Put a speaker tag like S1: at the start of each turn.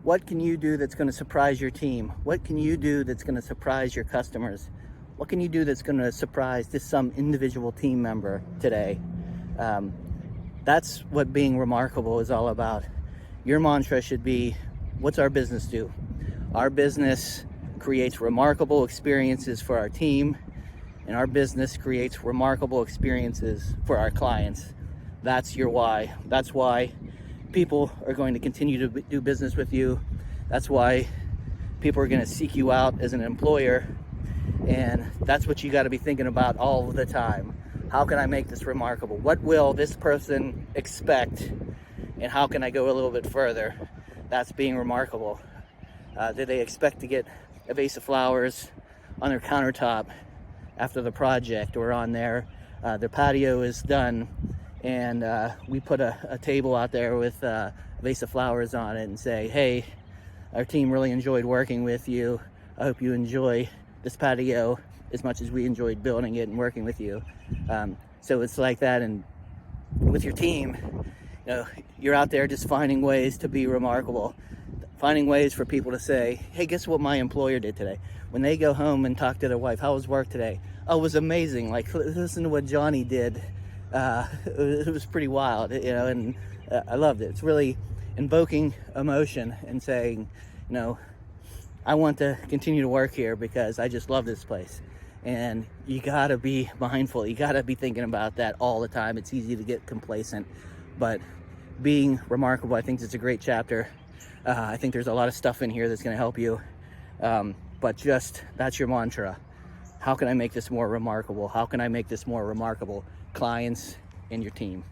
S1: What can you do that's going to surprise your team? What can you do that's going to surprise your customers? What can you do that's going to surprise just some individual team member today? That's what being remarkable is all about. Your mantra should be, what's our business do? Our business creates remarkable experiences for our team, and our business creates remarkable experiences for our clients. That's your why. That's why people are going to continue to do business with you. That's why people are going to seek you out as an employer. And that's what you got to be thinking about all the time. How can I make this remarkable? What will this person expect? And how can I go a little bit further? That's being remarkable. Do they expect to get a vase of flowers on their countertop after the project, or on their patio is done and we put a table out there with a vase of flowers on it and say, hey, our team really enjoyed working with you. I hope you enjoy this patio as much as we enjoyed building it and working with you. So it's like that. And with your team, you're out there just finding ways to be remarkable, finding ways for people to say, hey, guess what my employer did today? When they go home and talk to their wife, how was work today? Oh, it was amazing. Like, listen to what Johnny did. It was pretty wild, and I loved it. It's really invoking emotion and saying, I want to continue to work here because I just love this place. And you got to be mindful. You got to be thinking about that all the time. It's easy to get complacent, but being remarkable, I think it's a great chapter. I think there's a lot of stuff in here that's going to help you. But just, that's your mantra. How can I make this more remarkable? How can I make this more remarkable? Clients and your team.